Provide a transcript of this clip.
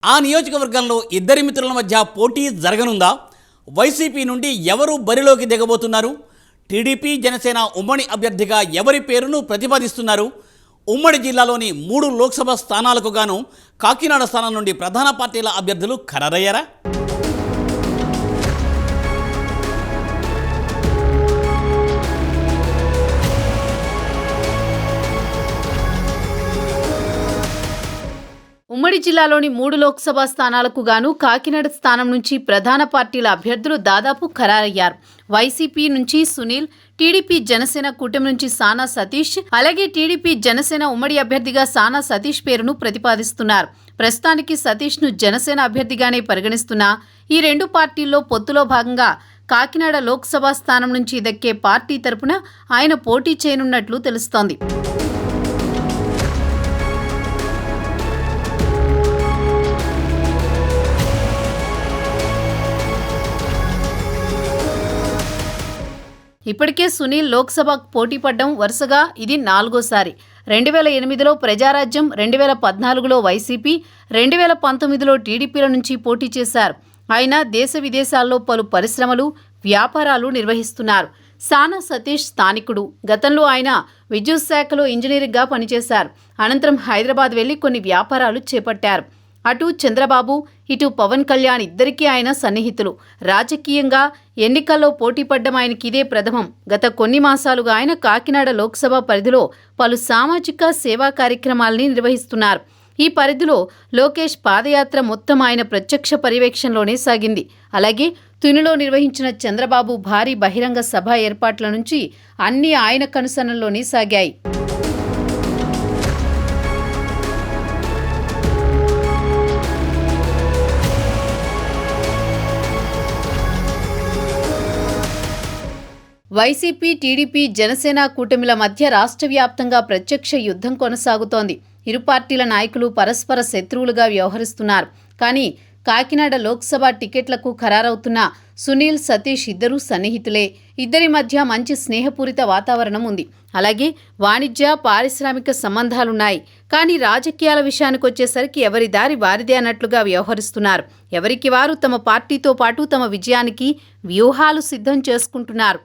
ఆ నియోజకవర్గంలో ఇద్దరి మిత్రుల మధ్య పోటీ జరగనుందా? వైసీపీ నుండి ఎవరు బరిలోకి దిగబోతున్నారు? టీడీపీ జనసేన ఉమ్మడి అభ్యర్థిగా ఎవరి పేరును ప్రతిపాదిస్తున్నారు? ఉమ్మడి జిల్లాలోని 3 లోక్సభ స్థానాలకు గాను కాకినాడ స్థానం నుండి ప్రధాన పార్టీల అభ్యర్థులు ఖరారయ్యారా? ఉమ్మడి జిల్లాలోని 3 లోక్సభ స్థానాలకు గాను కాకినాడ స్థానం నుంచి ప్రధాన పార్టీల అభ్యర్థులు దాదాపు ఖరారయ్యారు. వైసీపీ నుంచి సునీల్, టీడీపీ జనసేన కూటమి నుంచి సానా సతీష్, అలాగే టీడీపీ జనసేన ఉమ్మడి అభ్యర్థిగా సానా సతీష్ పేరును ప్రతిపాదిస్తున్నారు. ప్రస్తుతానికి సతీష్ను జనసేన అభ్యర్థిగానే పరిగణిస్తున్న ఈ 2 పార్టీల్లో పొత్తులో భాగంగా కాకినాడ లోక్సభ స్థానం నుంచి దక్కే పార్టీ తరపున ఆయన పోటీ చేయనున్నట్లు తెలుస్తోంది. ఇప్పటికే సునీల్ లోక్సభకు పోటీ పడ్డం వరుసగా ఇది 4వసారి. 2008లో ప్రజారాజ్యం, 2014లో వైసీపీ, 2019లో టీడీపీల నుంచి పోటీ చేశారు. ఆయన దేశ విదేశాల్లో పలు పరిశ్రమలు, వ్యాపారాలు నిర్వహిస్తున్నారు. సానా సతీష్ స్థానికుడు. గతంలో ఆయన విద్యుత్ శాఖలో ఇంజనీర్గా పనిచేశారు. అనంతరం హైదరాబాద్ వెళ్లి కొన్ని వ్యాపారాలు చేపట్టారు. అటు చంద్రబాబు, ఇటు పవన్ కళ్యాణ్ ఇద్దరికీ ఆయన సన్నిహితులు. రాజకీయంగా ఎన్నికల్లో పోటీ పడ్డం ఆయనకి ఇదే ప్రథమం. గత కొన్ని మాసాలుగా ఆయన కాకినాడ లోక్సభ పరిధిలో పలు సామాజిక సేవా కార్యక్రమాలని నిర్వహిస్తున్నారు. ఈ పరిధిలో లోకేష్ పాదయాత్ర మొత్తం ఆయన ప్రత్యక్ష పర్యవేక్షణలోనే సాగింది. అలాగే తునిలో నిర్వహించిన చంద్రబాబు భారీ బహిరంగ సభ ఏర్పాట్ల నుంచి అన్నీ ఆయన కనుసన్నల్లోనే సాగాయి. వైసీపీ, టీడీపీ, జనసేన కూటమిల మధ్య రాష్ట్ర వ్యాప్తంగా ప్రత్యక్ష యుద్ధం కొనసాగుతోంది. ఇరు పార్టీల నాయకులు పరస్పర శత్రువులుగా వ్యవహరిస్తున్నారు. కానీ కాకినాడ లోక్సభ టికెట్లకు ఖరారవుతున్న సునీల్, సతీష్ ఇద్దరూ సన్నిహితులే. ఇద్దరి మధ్య మంచి స్నేహపూరిత వాతావరణం ఉంది. అలాగే వాణిజ్య, పారిశ్రామిక సంబంధాలున్నాయి. కానీ రాజకీయాల విషయానికొచ్చేసరికి ఎవరి దారి వారిదే అన్నట్లుగా వ్యవహరిస్తున్నారు. ఎవరికి వారు తమ పార్టీతో పాటు తమ విజయానికి వ్యూహాలు సిద్ధం చేసుకుంటున్నారు.